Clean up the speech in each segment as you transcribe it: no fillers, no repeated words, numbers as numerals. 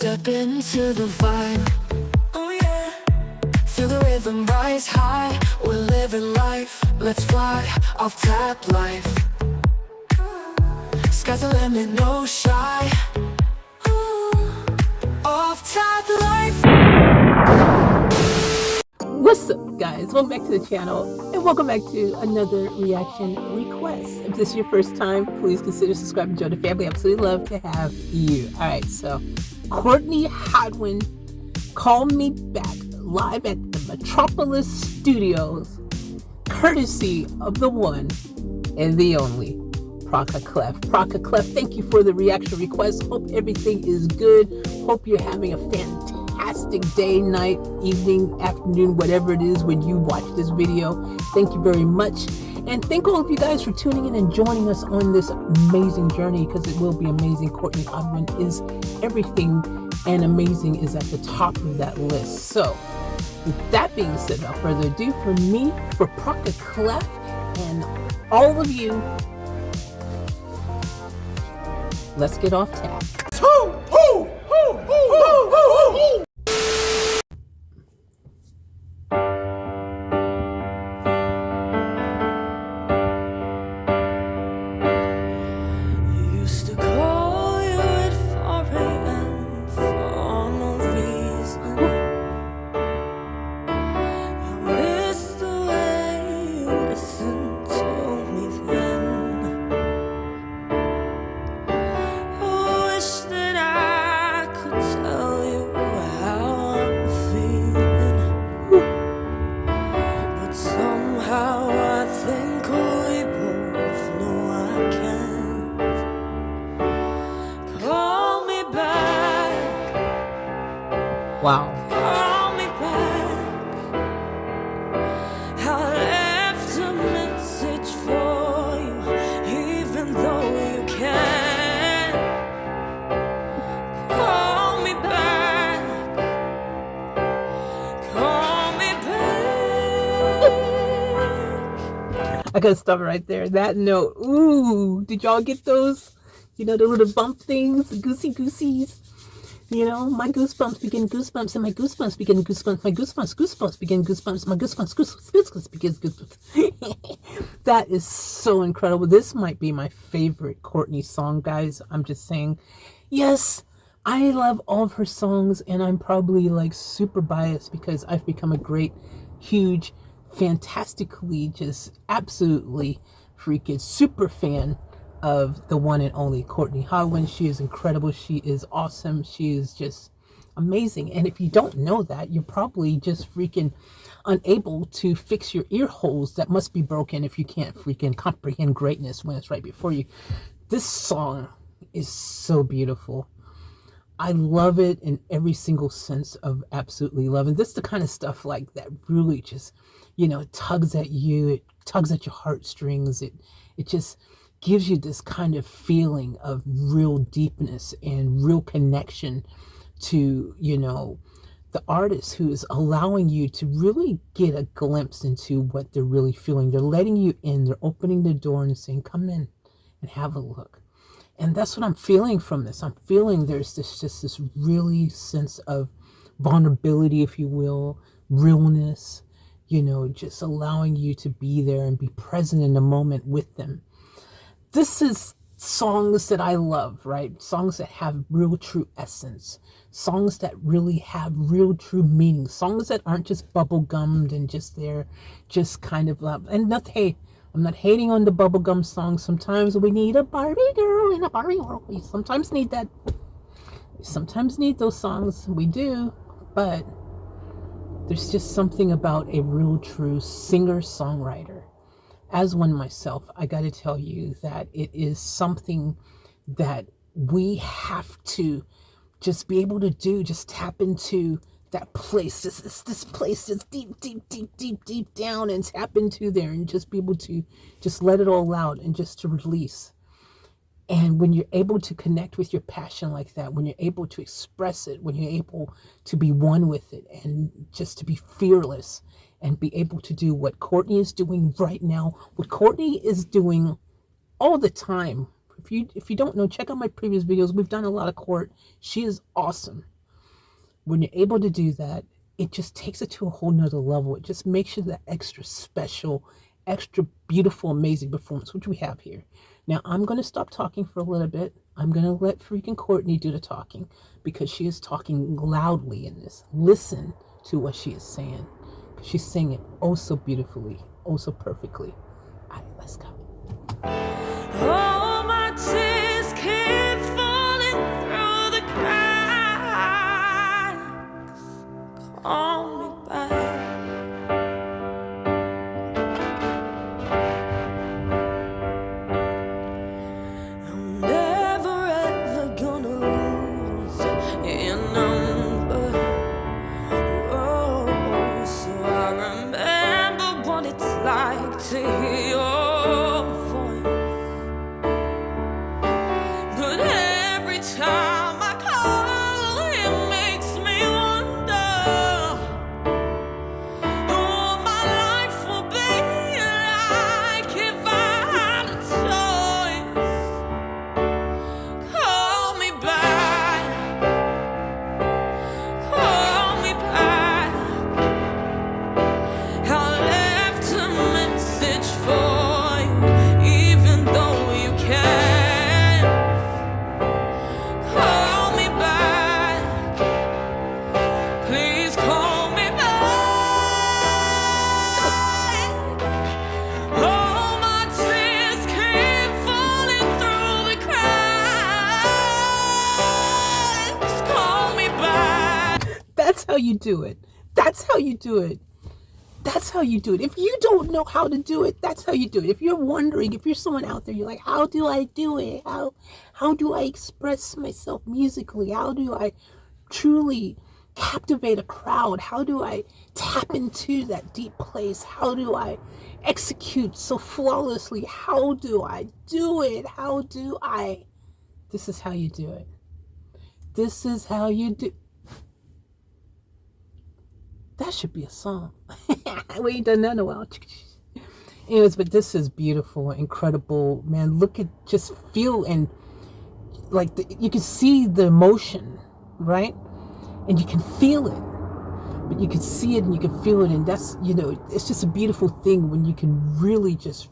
Step into the vibe, oh yeah. Feel the rhythm rise high, we're living life. Let's fly, off tap life. Sky's the limit, no shy. Off tap life. What's up, guys? Welcome back to the channel and welcome back to another reaction request. If this is your first time, please consider subscribing to join the family. I absolutely love to have you. Alright, so Courtney Hadwin, Call Me Back, live at the Metropolis Studios, courtesy of the one and the only Praka Clef. Praka Clef, thank you for the reaction request. Hope everything is good. Hope you're having a fantastic day, night, evening, afternoon, whatever it is when you watch this video. Thank you very much. And thank all of you guys for tuning in and joining us on this amazing journey, because it will be amazing. Courtney Hadwin is everything, and amazing is at the top of that list. So with that being said, without further ado, for me, for Praka Clef, and all of you, let's get off tap. Used to call you at 4 a.m. for no reason. I miss the way you listened to me then. I wish that I could tell you how I'm feeling, but somehow I think we both know I can't. Call me back, Wow. call me back. I left a message for you, even though you can't. Call me back, call me back. I gotta stop it right there. That note. Ooh, did y'all get those? You know, the little bump things, the goosies. You know, my goosebumps begin goosebumps, and my goosebumps begin goosebumps. My goosebumps begin goosebumps. My goosebumps begins goosebumps. That is so incredible. This might be my favorite Courtney song, guys. I'm just saying. Yes, I love all of her songs, and I'm probably like super biased because I've become a great, huge, fantastically, just absolutely freaking super fan of the one and only Courtney Hadwin. She is incredible. She is awesome. She is just amazing. And if you don't know that, you're probably just freaking unable to fix your ear holes that must be broken if you can't freaking comprehend greatness when it's right before you. This song is so beautiful. I love it in every single sense of absolutely love. And this is the kind of stuff like that really just, you know, tugs at you. It tugs at your heartstrings. It just gives you this kind of feeling of real deepness and real connection to, you know, the artist who is allowing you to really get a glimpse into what they're really feeling. They're letting you in. They're opening the door and saying, come in and have a look. And that's what I'm feeling from this. I'm feeling there's this really sense of vulnerability, if you will, realness, you know, just allowing you to be there and be present in the moment with them. This is songs that I love, right? Songs that have real true essence. Songs that really have real true meaning. Songs that aren't just bubblegummed and just there, just kind of love. And not, hey, I'm not hating on the bubblegum songs. Sometimes we need a Barbie girl in a Barbie world. We sometimes need that. We sometimes need those songs. We do. But there's just something about a real true singer-songwriter. As one myself, I got to tell you that it is something that we have to just be able to do, just tap into that place, this place that's deep down, and tap into there and just be able to just let it all out and just to release. And when you're able to connect with your passion like that, when you're able to express it, when you're able to be one with it and just to be fearless and be able to do what Courtney is doing right now, what Courtney is doing all the time. If you don't know, check out my previous videos. We've done a lot of Court. She is awesome. When you're able to do that, it just takes it to a whole nother level. It just makes you that extra special, extra beautiful, amazing performance, which we have here. Now, I'm going to stop talking for a little bit. I'm going to let freaking Courtney do the talking because she is talking loudly in this. Listen to what she is saying. She's saying it oh so beautifully, oh so perfectly. All right, let's go. Oh, my tears keep falling through the cracks. Call me back. I'm never ever gonna lose your number. Oh, so I remember what it's like to hear your voice. But every time I call, it makes me wonder what my life will be like if I had a choice. Call me back, call me back. I left a message for you, even though you can't. Call me back, please call me back. Oh, my tears keep falling through the cracks. Call me back. That's how you do it. That's how you do it. That's how you do it. If you don't know how to do it, that's how you do it. If you're wondering, if you're someone out there, you're like, how do I do it? How do I express myself musically? How do I truly captivate a crowd? How do I tap into that deep place? How do I execute so flawlessly? How do I do it? How do I? This is how you do it. This is how you do. That should be a song. We ain't done that in a while. Anyways, but this is beautiful, incredible, man. Look at, just feel, and like you can see the emotion, right? And you can feel it, but you can see it and you can feel it, and that's, you know, it's just a beautiful thing when you can really just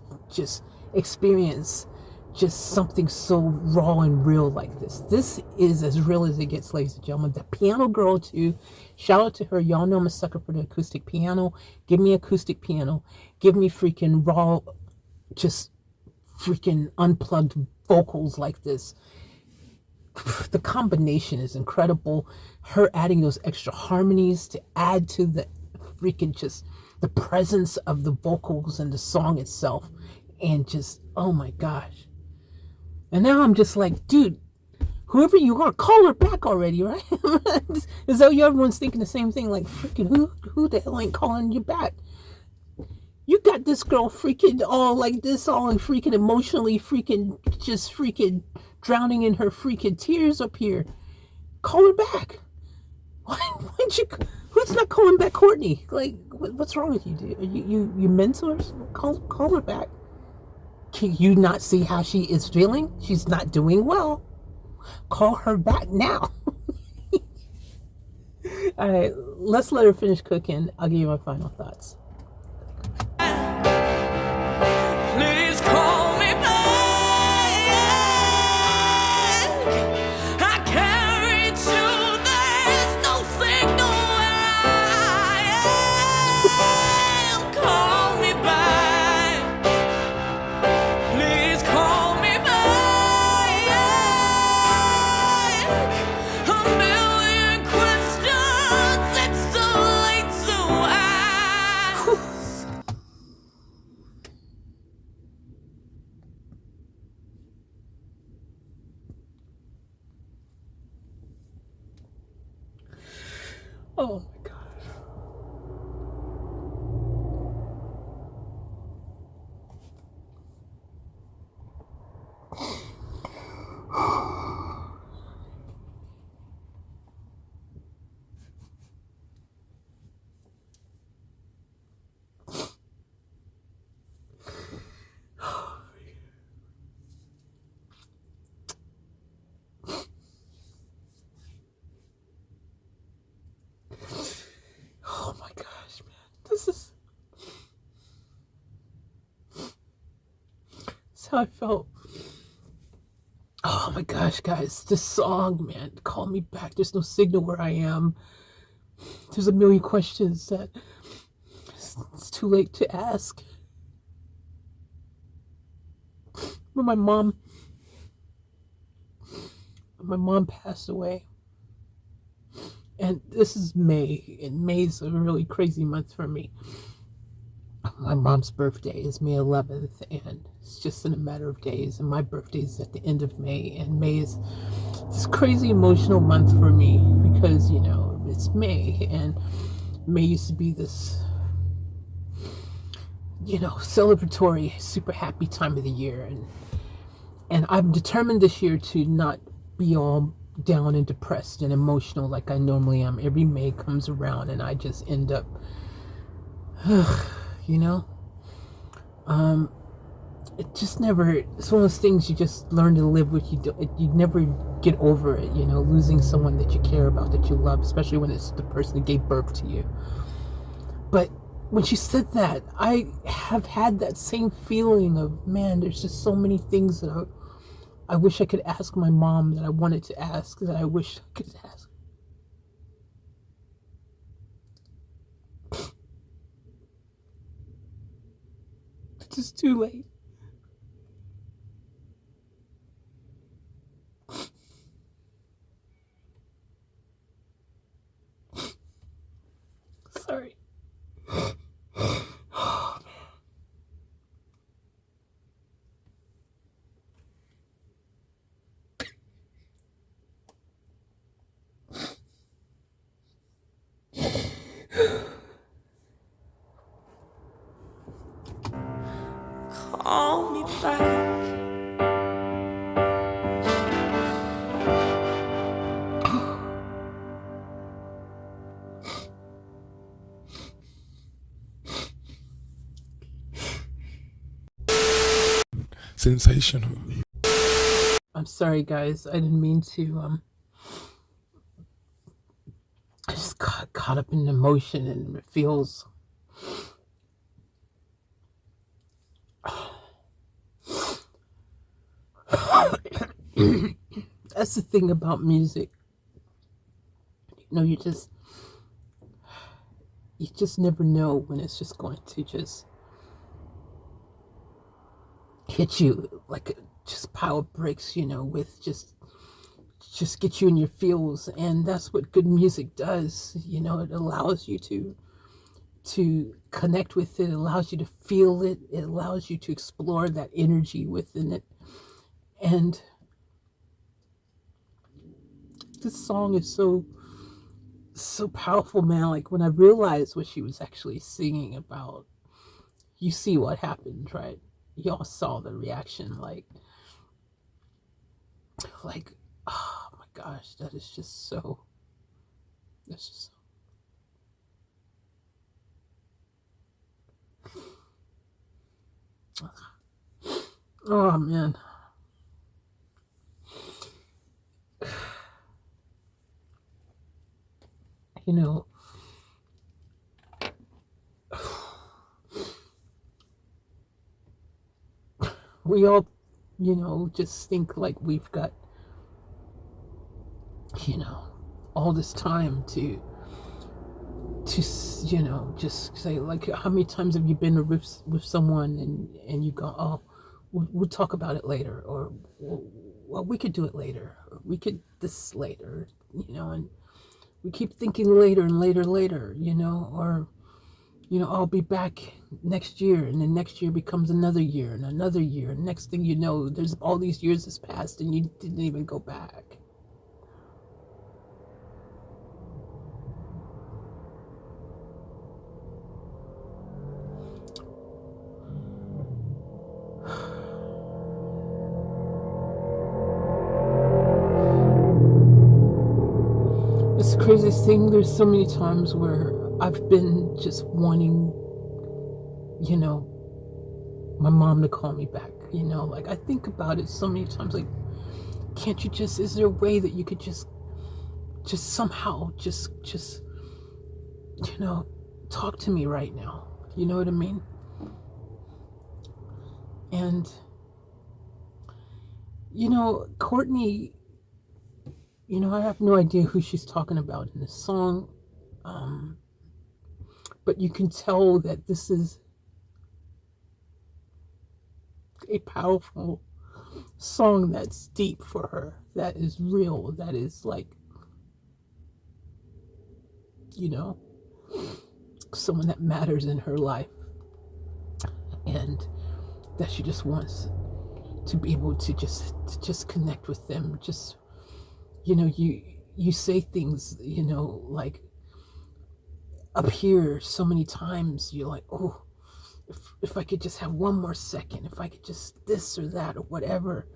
experience just something so raw and real like this. This is as real as it gets, ladies and gentlemen. The piano girl too. Shout out to her. Y'all know I'm a sucker for the acoustic piano. Give me acoustic piano. Give me freaking raw, just freaking unplugged vocals like this. The combination is incredible. Her adding those extra harmonies to add to the freaking just the presence of the vocals and the song itself. And just, oh my gosh. And now I'm just like, dude, whoever you are, call her back already, right? As though everyone's thinking the same thing, like, freaking, who the hell ain't calling you back? You got this girl freaking all like this, all freaking emotionally, freaking, just freaking drowning in her freaking tears up here. Call her back. Why'd you, who's not calling back Courtney? Like, what's wrong with you, dude? Are you mentors? Call her back. Can you not see how she is feeling? She's not doing well. Call her back now. All right, let's let her finish cooking. I'll give you my final thoughts. Please call me back. I can't reach you. There's no signal where I am. Call me back. Please call me back. A million questions. It's too late to ask. Oh my gosh. That's how I felt. Oh my gosh, guys, this song, man, call me back. There's no signal where I am. There's a million questions that it's too late to ask. When my mom passed away, and this is May, and May's a really crazy month for me. My mom's birthday is May 11th, and it's just in a matter of days, and my birthday is at the end of May, and May is this crazy emotional month for me because, you know, it's May, and May used to be this, you know, celebratory, super happy time of the year, and I'm determined this year to not be all down and depressed and emotional like I normally am. Every May comes around and I just end up, you know, it just never, it's one of those things you just learn to live with. You never get over it, you know, losing someone that you care about, that you love, especially when it's the person that gave birth to you. But when she said that, I have had that same feeling of, man, there's just so many things that I wish I could ask my mom, that I wanted to ask, that I wish I could ask. It's just too late. Sorry. Call me back. Sensational. I'm sorry, guys. I didn't mean to. I just got caught up in emotion, and it feels. That's the thing about music. You know, you just never know when it's just going to just hit you like just pile of bricks, you know, with just get you in your feels. And that's what good music does. You know, it allows you to connect with it. It allows you to feel it. It allows you to explore that energy within it. And this song is so powerful, man. Like, when I realized what she was actually singing about, you see what happened, right? Y'all saw the reaction, like, oh my gosh, that is just so, that's just so, oh man. You know, we all, you know, just think like we've got, you know, all this time to, you know, just say, like, how many times have you been with someone and you go, oh, we'll talk about it later, or, well, we could do it later, or we could this later, you know, and we keep thinking later and later, you know, or, you know, I'll be back next year, and then next year becomes another year and another year, and next thing you know, there's all these years has passed and you didn't even go back. It's the craziest thing. There's so many times where I've been just wanting, you know, my mom to call me back, you know, like, I think about it so many times, like, can't you just, is there a way that you could just somehow just, you know, talk to me right now, you know what I mean? And Courtney, I have no idea who she's talking about in this song. But you can tell that this is a powerful song that's deep for her, that is real, that is like, someone that matters in her life, and that she just wants to be able to just connect with them. Just, you say things, like up here so many times, you're like, oh, if I could just have one more second, if I could just this or that or whatever.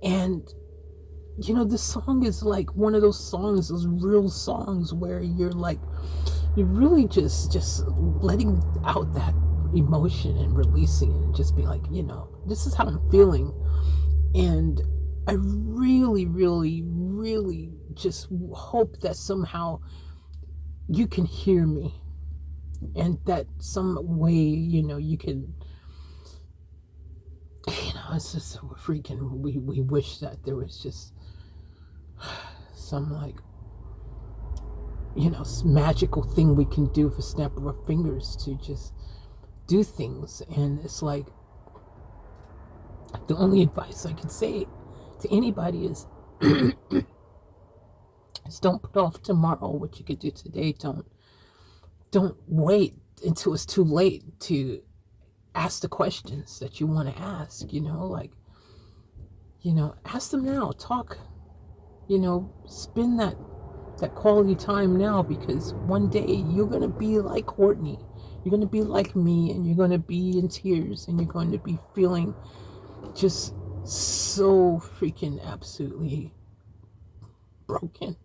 And this song is like one of those songs, those real songs where you're really just letting out that emotion and releasing it, and just be like, this is how I'm feeling. And I really, really, really just hope that somehow you can hear me, and that some way, you can, it's just so freaking, we wish that there was just some like, magical thing we can do with a snap of our fingers to just do things. And it's like, the only advice I can say to anybody is don't put off tomorrow what you could do today. Don't wait until it's too late to ask the questions that you want to ask, ask them now, talk, spend that quality time now, because one day you're going to be like Courtney, you're going to be like me, and you're going to be in tears, and you're going to be feeling just so freaking absolutely broken.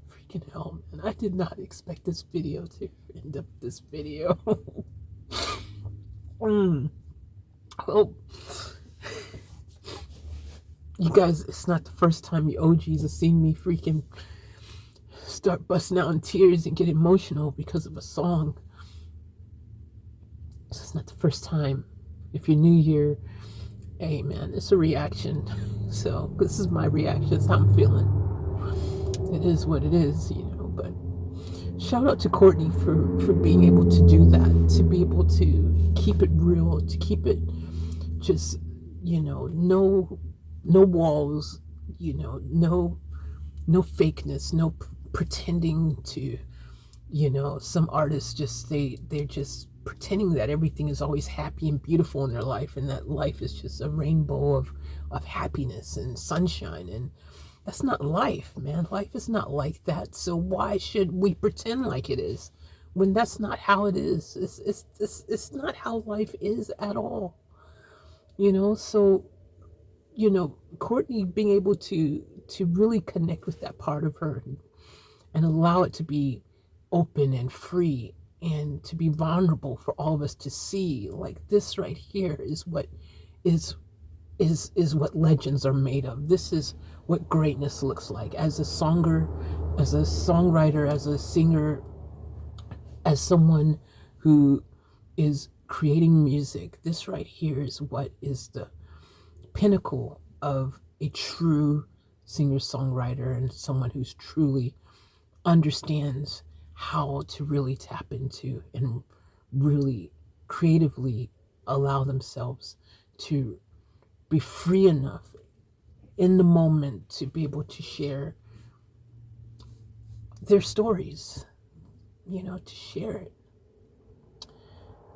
Freaking hell, man. I did not expect this video to end up this video. Well, you guys, it's not the first time you OGs have seen me freaking start busting out in tears and get emotional because of a song. It's not the first time. If you're new here, hey man, it's a reaction. So this is my reaction. It's how I'm feeling. It is what it is, but shout out to Courtney for being able to do that, to be able to keep it real, to keep it just, no walls, no fakeness, no pretending to, some artists they're just pretending that everything is always happy and beautiful in their life, and that life is just a rainbow of happiness and sunshine. And that's not life, man. Life is not like that. So why should we pretend like it is, when that's not how it is? It's not how life is at all. So, Courtney being able to really connect with that part of her, and allow it to be open and free, and to be vulnerable for all of us to see, like, this right here is what is what legends are made of. This is what greatness looks like. As a songer, as a songwriter, as a singer, as someone who is creating music, this right here is what is the pinnacle of a true singer-songwriter, and someone who's truly understands how to really tap into and really creatively allow themselves to be free enough in the moment to be able to share their stories, to share it,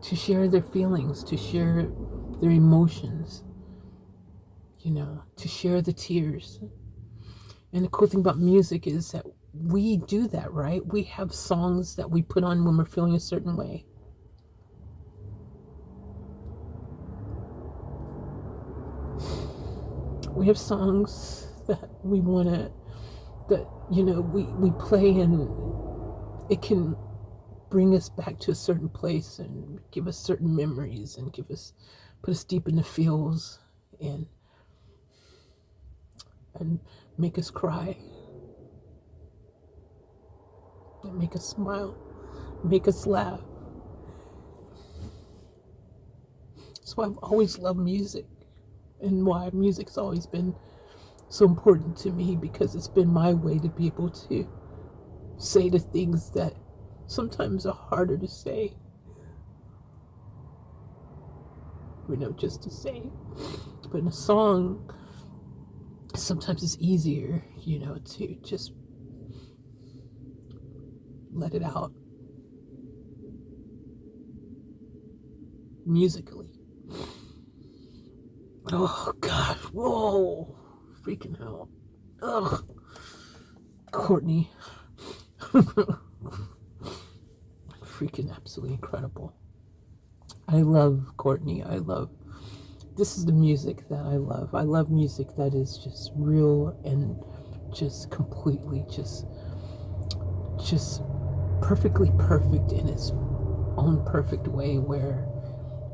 to share their feelings, to share their emotions, to share the tears. And the cool thing about music is that we do that, right? We have songs that we put on when we're feeling a certain way. We have songs that we want to, that, we play, and it can bring us back to a certain place and give us certain memories and put us deep in the feels and make us cry and make us smile, make us laugh. That's why I've always loved music and why music's always been so important to me, because it's been my way to be able to say the things that sometimes are harder to say, just to say. But in a song, sometimes it's easier, to just let it out musically. Oh gosh, whoa, freaking hell. Ugh, Courtney. Freaking absolutely incredible. I love Courtney. This is the music that I love. I love music that is just real and just completely just perfectly perfect in its own perfect way, where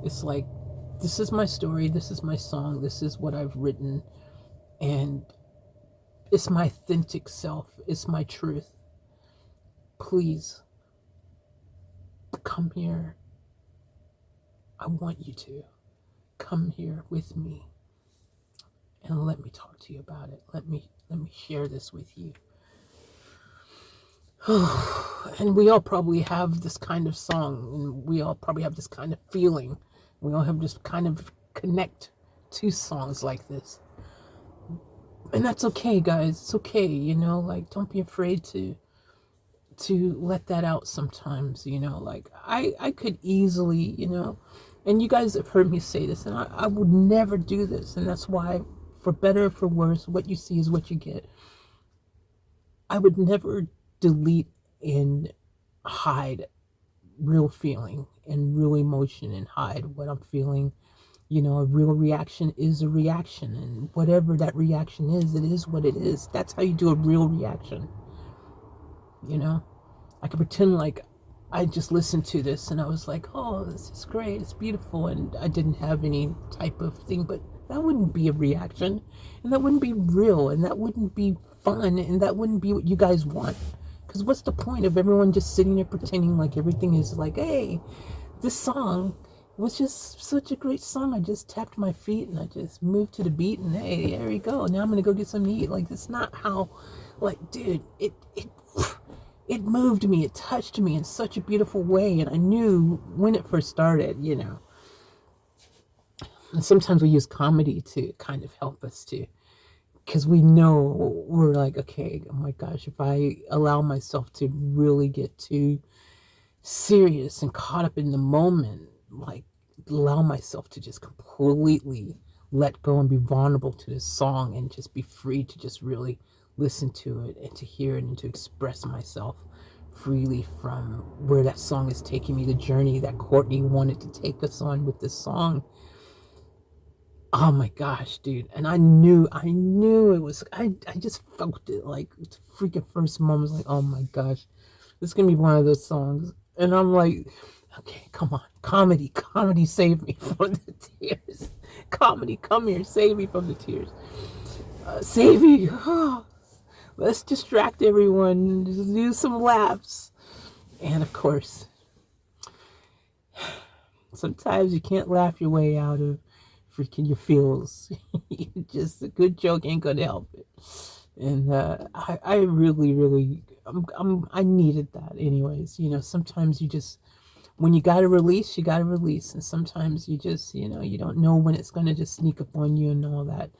it's like, this is my story, this is my song, this is what I've written, and it's my authentic self, it's my truth. Please come here. I want you to come here with me and let me talk to you about it. Let me share this with you. And we all probably have this kind of song, and we all probably have this kind of feeling. We all have this kind of connect to songs like this. And that's okay, guys. It's okay, don't be afraid to let that out sometimes, I could easily, and you guys have heard me say this, and I would never do this, and that's why, for better or for worse, what you see is what you get. I would never delete and hide real feeling and real emotion and hide what I'm feeling. A real reaction is a reaction, and whatever that reaction is, it is what it is. That's how you do a real reaction. I could pretend like I just listened to this and I was like, oh, this is great, it's beautiful, and I didn't have any type of thing, but that wouldn't be a reaction, and that wouldn't be real, and that wouldn't be fun, and that wouldn't be what you guys want. Because what's the point of everyone just sitting there pretending like everything is like, hey, this song was just such a great song, I just tapped my feet and I just moved to the beat, and hey, there we go, now I'm gonna go get something to eat. Like, that's not how, dude, it moved me, it touched me in such a beautiful way, and I knew when it first started, And sometimes we use comedy to kind of help us to, because we know, we're like, okay, oh my gosh, if I allow myself to really get too serious and caught up in the moment, allow myself to just completely let go and be vulnerable to this song and just be free to just really listen to it and to hear it and to express myself freely from where that song is taking me, the journey that Courtney wanted to take us on with this song. Oh my gosh, dude. And I knew it was, I just felt it, like, freaking first moment, like, oh my gosh, this is gonna be one of those songs. And I'm like, okay, come on, comedy, save me from the tears. Comedy, come here, save me from the tears. Save me. Oh, let's distract everyone, just do some laughs. And of course, sometimes you can't laugh your way out of freaking your feels. Just a good joke ain't gonna help it. And I really, I needed that anyways. Sometimes you just, when you gotta release, and sometimes you just, you don't know when it's gonna just sneak up on you and all that.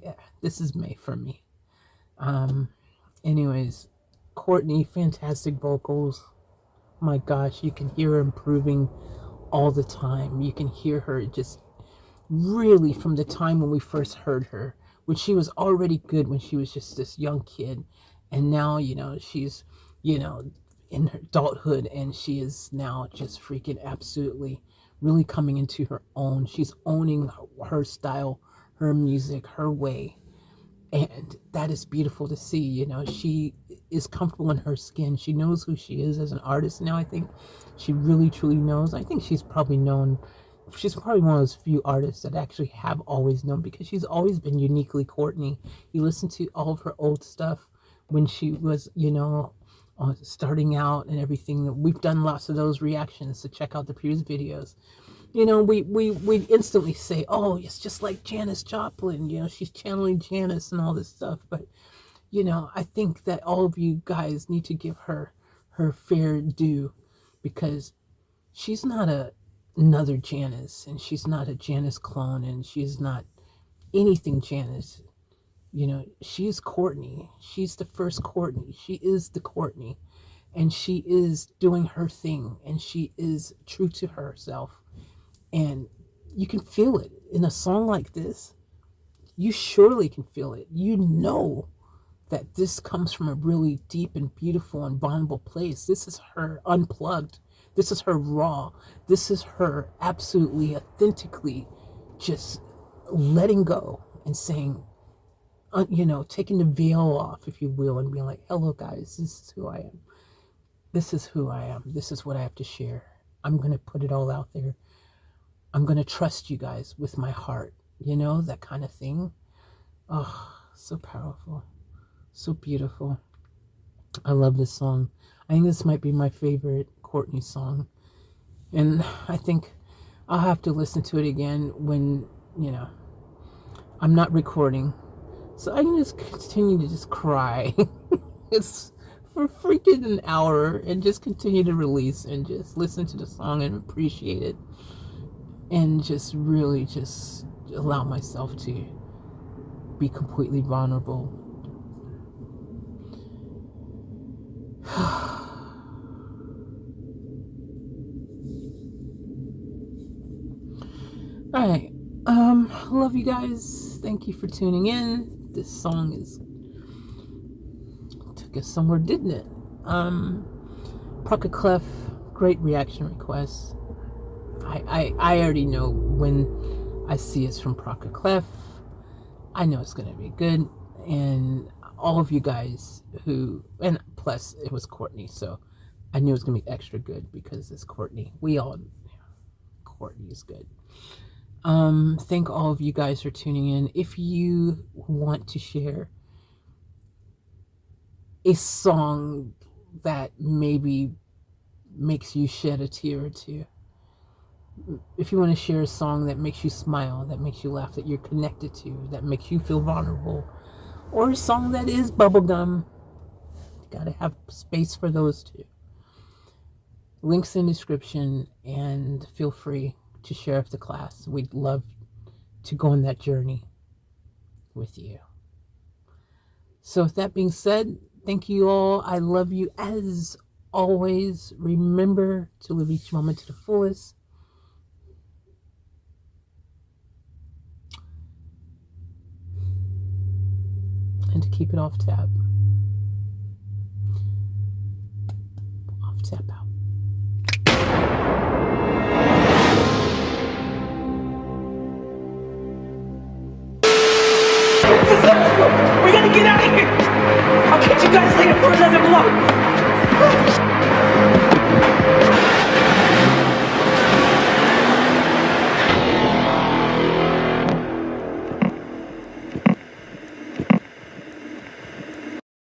Yeah, this is May for me. Anyways, Courtney, fantastic vocals. My gosh, you can hear her improving all the time. You can hear her just really from the time when we first heard her, when she was already good when she was just this young kid, and now she's in her adulthood, and she is now just freaking absolutely really coming into her own. She's owning her style, her music, her way, And that is beautiful to see. You know, she is comfortable in her skin. She knows who she is as an artist now. I think she really, truly knows. I think she's probably one of those few artists that actually have always known, because she's always been uniquely Courtney. You listen to all of her old stuff when she was, you know, starting out and everything. We've done lots of those reactions, so check out the previous videos. You know, we instantly say, oh, it's just like Janis Joplin, you know, she's channeling Janis and all this stuff. But, you know, I think that all of you guys need to give her her fair due, because she's not another Janis, and she's not a Janis clone, and she's not anything Janis. You know, she's Courtney. She's the first Courtney. She is the Courtney, and she is doing her thing, and she is true to herself. And you can feel it in a song like this. You surely can feel it. You know that this comes from a really deep and beautiful and vulnerable place. This is her unplugged. This is her raw. This is her absolutely authentically just letting go and saying, you know, taking the veil off, if you will, and being like, hello guys, this is who I am. This is who I am. This is what I have to share. I'm going to put it all out there. I'm going to trust you guys with my heart. You know, that kind of thing. Oh, so powerful. So beautiful. I love this song. I think this might be my favorite Courtney song. And I think I'll have to listen to it again when, you know, I'm not recording. So I can just continue to just cry. It's for freaking an hour and just continue to release and just listen to the song and appreciate it. And just really just allow myself to be completely vulnerable. All right. Love you guys. Thank you for tuning in. This song took us somewhere, didn't it? Proca Clef, great reaction request. I already know when I see it's from Proca Clef, I know it's going to be good. And all of you guys and plus it was Courtney, so I knew it was going to be extra good because it's Courtney. Courtney is good. Thank all of you guys for tuning in. If you want to share a song that maybe makes you shed a tear or two, if you want to share a song that makes you smile, that makes you laugh, that you're connected to, that makes you feel vulnerable, or a song that is bubblegum, you gotta have space for those too. Links in the description, and feel free to share with the class. We'd love to go on that journey with you. So with that being said, thank you all. I love you as always. Remember to live each moment to the fullest. And to keep it off tap. Off tap out. We gotta get out of here! I'll catch you guys later for another vlog!